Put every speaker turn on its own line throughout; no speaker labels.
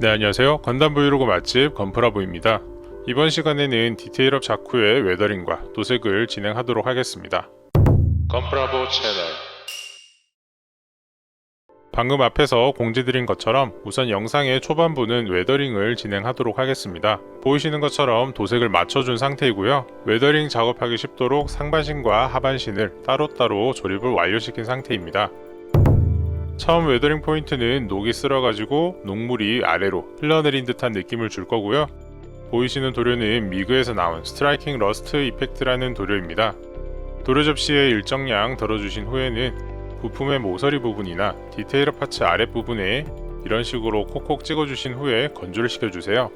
네, 안녕하세요. 건담 브이로그 맛집 건프라보입니다. 이번 시간에는 디테일업 자쿠의 웨더링과 도색을 진행하도록 하겠습니다. 건프라보 채널. 방금 앞에서 공지드린 것처럼 우선 영상의 초반부는 웨더링을 진행하도록 하겠습니다. 보이시는 것처럼 도색을 맞춰준 상태이고요. 웨더링 작업하기 쉽도록 상반신과 하반신을 따로따로 조립을 완료시킨 상태입니다. 처음 웨더링 포인트는 녹이 쓸어가지고 녹물이 아래로 흘러내린 듯한 느낌을 줄 거고요. 보이시는 도료는 미그에서 나온 스트라이킹 러스트 이펙트라는 도료입니다. 도료 접시에 일정량 덜어주신 후에는 부품의 모서리 부분이나 디테일업 파츠 아랫부분에 이런 식으로 콕콕 찍어주신 후에 건조를 시켜주세요.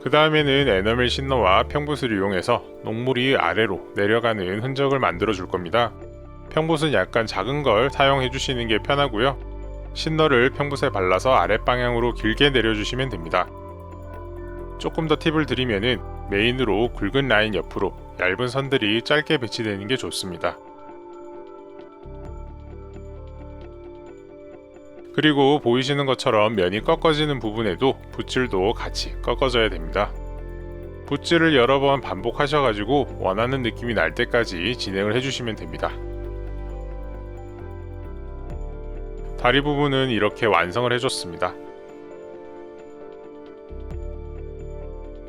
그 다음에는 에너멜 신너와 평붓을 이용해서 녹물이 아래로 내려가는 흔적을 만들어 줄 겁니다. 평붓은 약간 작은 걸 사용해 주시는 게 편하고요. 신너를 평붓에 발라서 아랫방향으로 길게 내려주시면 됩니다. 조금 더 팁을 드리면은 메인으로 굵은 라인 옆으로 얇은 선들이 짧게 배치되는 게 좋습니다. 그리고 보이시는 것처럼 면이 꺾어지는 부분에도 붓질도 같이 꺾어져야 됩니다. 붓질을 여러 번 반복하셔가지고 원하는 느낌이 날 때까지 진행을 해주시면 됩니다. 다리 부분은 이렇게 완성을 해줬습니다.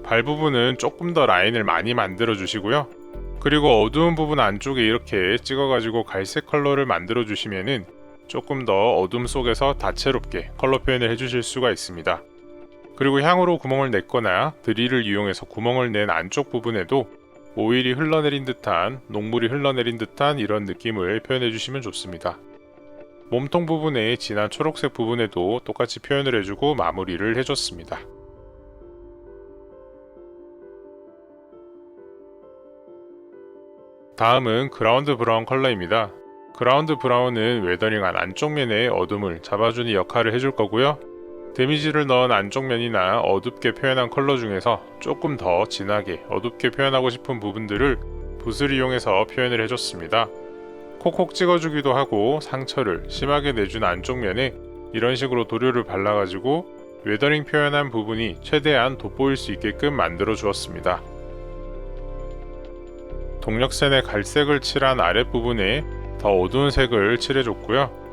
발 부분은 조금 더 라인을 많이 만들어 주시고요. 그리고 어두운 부분 안쪽에 이렇게 찍어가지고 갈색 컬러를 만들어 주시면은 조금 더 어둠 속에서 다채롭게 컬러 표현을 해주실 수가 있습니다. 그리고 향으로 구멍을 냈거나 드릴을 이용해서 구멍을 낸 안쪽 부분에도 오일이 흘러내린 듯한, 녹물이 흘러내린 듯한 이런 느낌을 표현해 주시면 좋습니다. 몸통 부분의 진한 초록색 부분에도 똑같이 표현을 해주고 마무리를 해줬습니다. 다음은 그라운드 브라운 컬러입니다. 그라운드 브라운은 웨더링한 안쪽 면의 어둠을 잡아주는 역할을 해줄 거고요. 데미지를 넣은 안쪽 면이나 어둡게 표현한 컬러 중에서 조금 더 진하게 어둡게 표현하고 싶은 부분들을 붓을 이용해서 표현을 해줬습니다. 콕콕 찍어주기도 하고 상처를 심하게 내준 안쪽 면에 이런 식으로 도료를 발라가지고 웨더링 표현한 부분이 최대한 돋보일 수 있게끔 만들어 주었습니다. 동력선의 갈색을 칠한 아랫부분에 더 어두운 색을 칠해줬고요.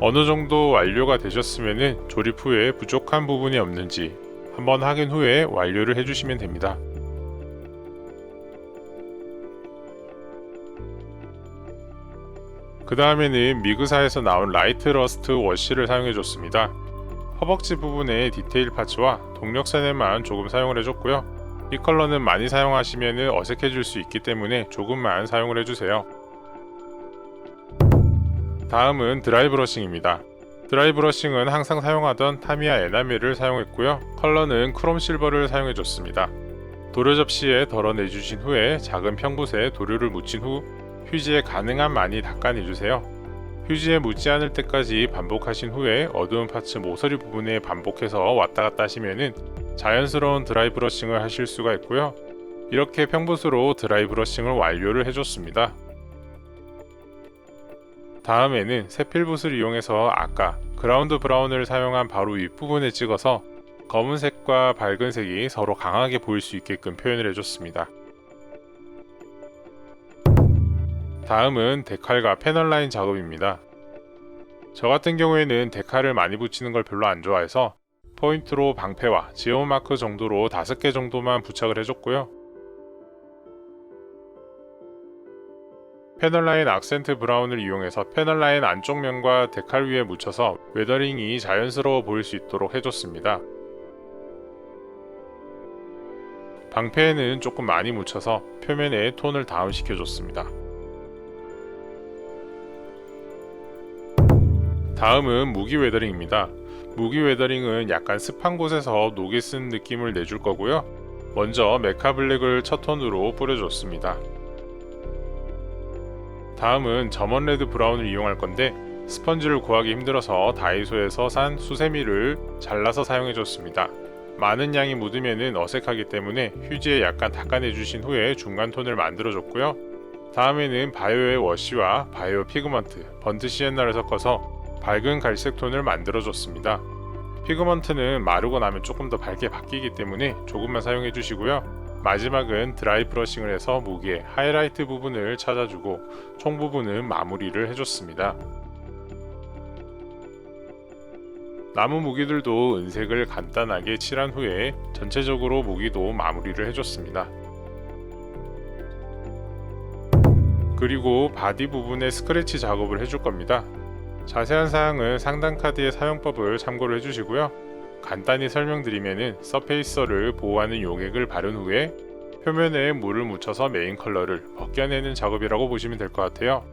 어느 정도 완료가 되셨으면 조립 후에 부족한 부분이 없는지 한번 확인 후에 완료를 해주시면 됩니다. 그 다음에는 미그사에서 나온 라이트 러스트 워시를 사용해줬습니다. 허벅지 부분의 디테일 파츠와 동력선에만 조금 사용을 해줬고요. 이 컬러는 많이 사용하시면 어색해질 수 있기 때문에 조금만 사용을 해주세요. 다음은 드라이 브러싱입니다. 드라이 브러싱은 항상 사용하던 타미야 에나멜을 사용했고요. 컬러는 크롬 실버를 사용해줬습니다. 도료 접시에 덜어내주신 후에 작은 평붓에 도료를 묻힌 후 휴지에 가능한 많이 닦아내주세요. 휴지에 묻지 않을 때까지 반복하신 후에 어두운 파츠 모서리 부분에 반복해서 왔다 갔다 하시면은 자연스러운 드라이 브러싱을 하실 수가 있고요. 이렇게 평붓으로 드라이 브러싱을 완료를 해줬습니다. 다음에는 세필붓을 이용해서 아까 그라운드 브라운을 사용한 바로 윗부분에 찍어서 검은색과 밝은 색이 서로 강하게 보일 수 있게끔 표현을 해줬습니다. 다음은 데칼과 패널 라인 작업입니다. 저 같은 경우에는 데칼을 많이 붙이는 걸 별로 안 좋아해서 포인트로 방패와 지오마크 정도로 5개 정도만 부착을 해줬고요. 패널 라인 악센트 브라운을 이용해서 패널 라인 안쪽 면과 데칼 위에 묻혀서 웨더링이 자연스러워 보일 수 있도록 해줬습니다. 방패에는 조금 많이 묻혀서 표면에 톤을 다운시켜줬습니다. 다음은 무기 웨더링입니다. 무기 웨더링은 약간 습한 곳에서 녹이 쓴 느낌을 내줄 거고요. 먼저 메카 블랙을 첫 톤으로 뿌려줬습니다. 다음은 점원 레드 브라운을 이용할 건데 스펀지를 구하기 힘들어서 다이소에서 산 수세미를 잘라서 사용해줬습니다. 많은 양이 묻으면 어색하기 때문에 휴지에 약간 닦아내주신 후에 중간 톤을 만들어줬고요. 다음에는 바이오의 워시와 바이오 피그먼트, 번트 시엔나를 섞어서 밝은 갈색 톤을 만들어줬습니다. 피그먼트는 마르고 나면 조금 더 밝게 바뀌기 때문에 조금만 사용해 주시고요. 마지막은 드라이 브러싱을 해서 무기의 하이라이트 부분을 찾아주고 총 부분은 마무리를 해줬습니다. 나무 무기들도 은색을 간단하게 칠한 후에 전체적으로 무기도 마무리를 해줬습니다. 그리고 바디 부분에 스크래치 작업을 해줄 겁니다. 자세한 사항은 상단 카드의 사용법을 참고를 해주시고요. 간단히 설명드리면은 서페이서를 보호하는 용액을 바른 후에 표면에 물을 묻혀서 메인 컬러를 벗겨내는 작업이라고 보시면 될 것 같아요.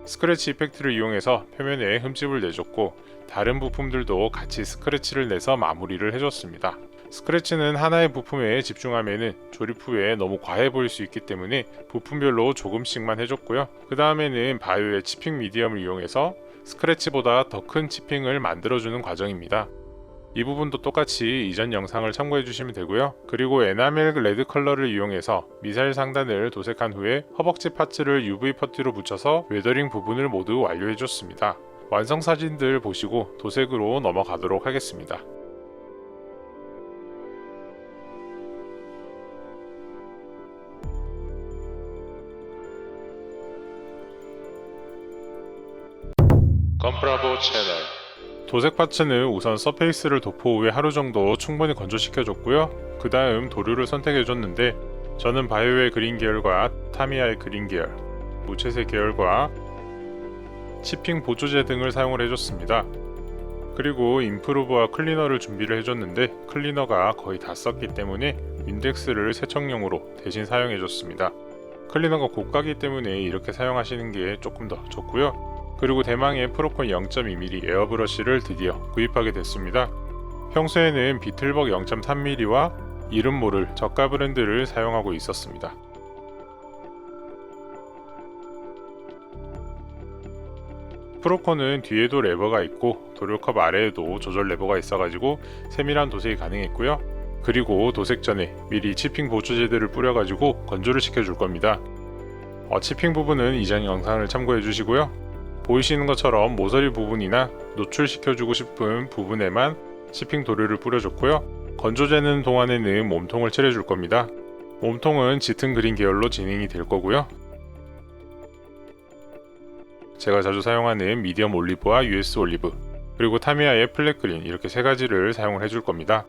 스크래치 이펙트를 이용해서 표면에 흠집을 내줬고 다른 부품들도 같이 스크래치를 내서 마무리를 해줬습니다. 스크래치는 하나의 부품에 집중하면은 조립 후에 너무 과해 보일 수 있기 때문에 부품별로 조금씩만 해줬고요. 그 다음에는 바이오의 치핑 미디엄을 이용해서 스크래치보다 더 큰 치핑을 만들어주는 과정입니다. 이 부분도 똑같이 이전 영상을 참고해 주시면 되고요. 그리고 에나멜 레드 컬러를 이용해서 미사일 상단을 도색한 후에 허벅지 파츠를 UV 퍼티로 붙여서 웨더링 부분을 모두 완료해 줬습니다. 완성 사진들 보시고 도색으로 넘어가도록 하겠습니다. 건프라보 채널 도색 파츠는 우선 서페이스를 도포 후에 하루 정도 충분히 건조시켜줬고요. 그 다음 도료를 선택해줬는데 저는 바이오의 그린 계열과 타미야의 그린 계열, 무채색 계열과 치핑 보조제 등을 사용을 해줬습니다. 그리고 임프루브와 클리너를 준비를 해줬는데 클리너가 거의 다 썼기 때문에 윈덱스를 세척용으로 대신 사용해줬습니다. 클리너가 고가기 때문에 이렇게 사용하시는 게 조금 더 좋고요. 그리고 대망의 프로콘 0.2mm 에어브러쉬를 드디어 구입하게 됐습니다. 평소에는 비틀벅 0.3mm와 이름 모를 저가 브랜드를 사용하고 있었습니다. 프로콘은 뒤에도 레버가 있고 도료컵 아래에도 조절 레버가 있어가지고 세밀한 도색이 가능했고요. 그리고 도색 전에 미리 치핑 보조제들을 뿌려가지고 건조를 시켜줄 겁니다. 치핑 부분은 이전 영상을 참고해 주시고요. 보이시는 것처럼 모서리 부분이나 노출시켜주고 싶은 부분에만 치핑 도료를 뿌려줬고요. 건조되는 동안에는 몸통을 칠해줄 겁니다. 몸통은 짙은 그린 계열로 진행이 될 거고요. 제가 자주 사용하는 미디엄 올리브와 US 올리브, 그리고 타미야의 플랫 그린 이렇게 세 가지를 사용을 해줄 겁니다.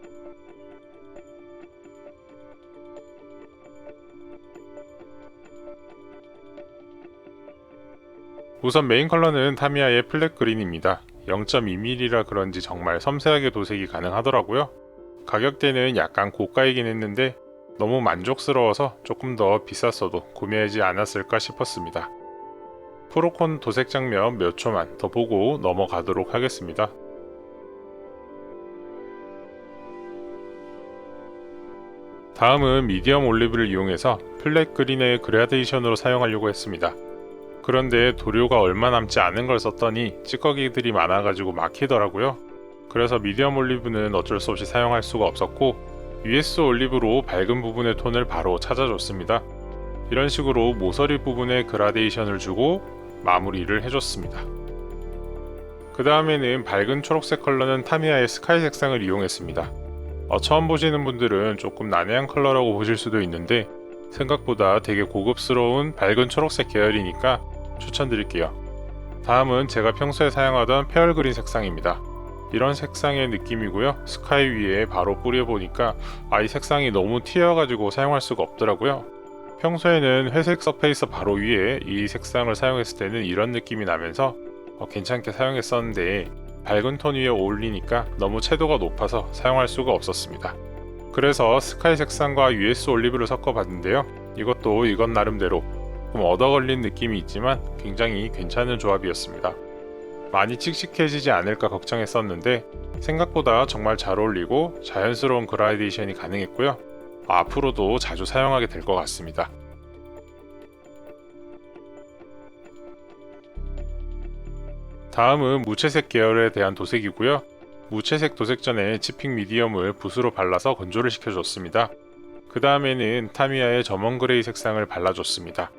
우선 메인 컬러는 타미야의 플랫 그린입니다. 0.2mm라 그런지 정말 섬세하게 도색이 가능하더라고요. 가격대는 약간 고가이긴 했는데 너무 만족스러워서 조금 더 비쌌어도 구매하지 않았을까 싶었습니다. 프로콘 도색 장면 몇 초만 더 보고 넘어가도록 하겠습니다. 다음은 미디엄 올리브를 이용해서 플랫 그린의 그라데이션으로 사용하려고 했습니다. 그런데 도료가 얼마 남지 않은 걸 썼더니 찌꺼기들이 많아가지고 막히더라고요. 그래서 미디엄 올리브는 어쩔 수 없이 사용할 수가 없었고 US 올리브로 밝은 부분의 톤을 바로 찾아줬습니다. 이런 식으로 모서리 부분에 그라데이션을 주고 마무리를 해줬습니다. 그 다음에는 밝은 초록색 컬러는 타미야의 스카이 색상을 이용했습니다. 처음 보시는 분들은 조금 난해한 컬러라고 보실 수도 있는데 생각보다 되게 고급스러운 밝은 초록색 계열이니까 추천드릴게요. 다음은 제가 평소에 사용하던 페얼그린 색상입니다. 이런 색상의 느낌이고요. 스카이 위에 바로 뿌려보니까 이 색상이 너무 튀어가지고 사용할 수가 없더라고요. 평소에는 회색 서페이스 바로 위에 이 색상을 사용했을 때는 이런 느낌이 나면서 괜찮게 사용했었는데 밝은 톤 위에 어울리니까 너무 채도가 높아서 사용할 수가 없었습니다. 그래서 스카이 색상과 US 올리브를 섞어봤는데요. 이것도 이것 나름대로 좀 얻어걸린 느낌이 있지만 굉장히 괜찮은 조합이었습니다. 많이 칙칙해지지 않을까 걱정했었는데 생각보다 정말 잘 어울리고 자연스러운 그라데이션이 가능했고요. 앞으로도 자주 사용하게 될 것 같습니다. 다음은 무채색 계열에 대한 도색이고요. 무채색 도색 전에 치핑 미디엄을 붓으로 발라서 건조를 시켜줬습니다. 그 다음에는 타미야의 점원 그레이 색상을 발라줬습니다.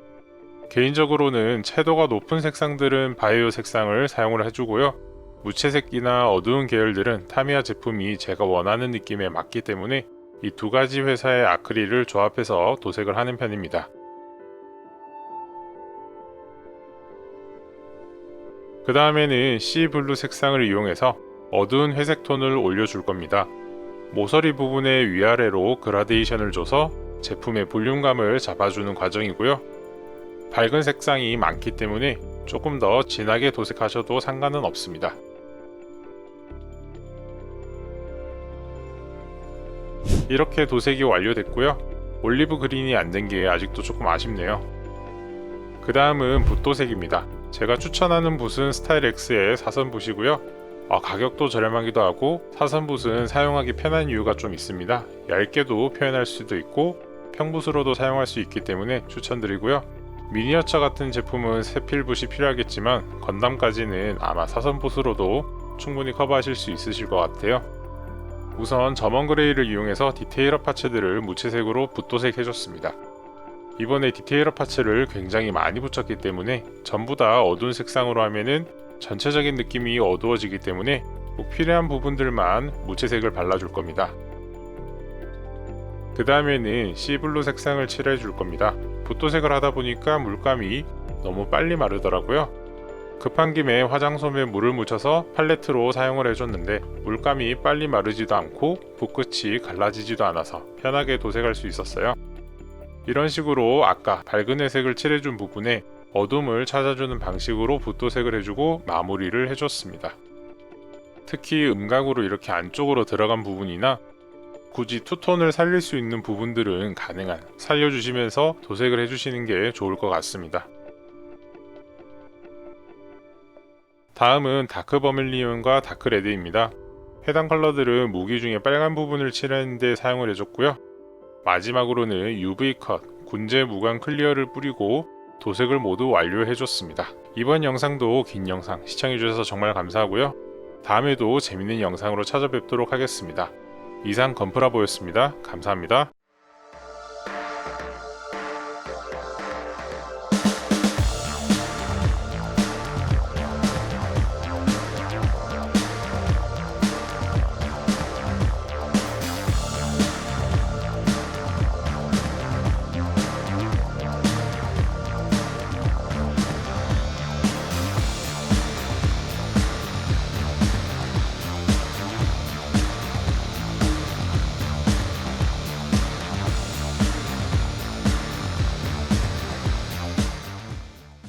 개인적으로는 채도가 높은 색상들은 바이오 색상을 사용을 해주고요. 무채색이나 어두운 계열들은 타미야 제품이 제가 원하는 느낌에 맞기 때문에 이 두 가지 회사의 아크릴을 조합해서 도색을 하는 편입니다. 그 다음에는 시블루 색상을 이용해서 어두운 회색 톤을 올려줄 겁니다. 모서리 부분의 위아래로 그라데이션을 줘서 제품의 볼륨감을 잡아주는 과정이고요. 밝은 색상이 많기 때문에 조금 더 진하게 도색하셔도 상관은 없습니다. 이렇게 도색이 완료됐고요. 올리브 그린이 안 된 게 아직도 조금 아쉽네요. 그 다음은 붓도색입니다. 제가 추천하는 붓은 스타일X의 사선 붓이고요. 가격도 저렴하기도 하고 사선 붓은 사용하기 편한 이유가 좀 있습니다. 얇게도 표현할 수도 있고 평붓으로도 사용할 수 있기 때문에 추천드리고요. 미니어처 같은 제품은 세필 붓이 필요하겠지만 건담까지는 아마 사선 붓으로도 충분히 커버하실 수 있으실 것 같아요. 우선 점원 그레이를 이용해서 디테일러 파츠들을 무채색으로 붓도색 해줬습니다. 이번에 디테일러 파츠를 굉장히 많이 붙였기 때문에 전부 다 어두운 색상으로 하면은 전체적인 느낌이 어두워지기 때문에 꼭 필요한 부분들만 무채색을 발라줄 겁니다. 그 다음에는 시블루 색상을 칠해 줄 겁니다. 붓도색을 하다 보니까 물감이 너무 빨리 마르더라고요. 급한 김에 화장솜에 물을 묻혀서 팔레트로 사용을 해줬는데 물감이 빨리 마르지도 않고 붓끝이 갈라지지도 않아서 편하게 도색할 수 있었어요. 이런 식으로 아까 밝은 회색을 칠해준 부분에 어둠을 찾아주는 방식으로 붓도색을 해주고 마무리를 해줬습니다. 특히 음각으로 이렇게 안쪽으로 들어간 부분이나 굳이 투톤을 살릴 수 있는 부분들은 가능한 살려주시면서 도색을 해주시는 게 좋을 것 같습니다. 다음은 다크 버밀리온과 다크 레드입니다. 해당 컬러들은 무기 중에 빨간 부분을 칠하는데 사용을 해줬고요. 마지막으로는 UV 컷, 군제 무광 클리어를 뿌리고 도색을 모두 완료해줬습니다. 이번 영상도 긴 영상 시청해주셔서 정말 감사하고요. 다음에도 재밌는 영상으로 찾아뵙도록 하겠습니다. 이상 건프라보였습니다. 감사합니다.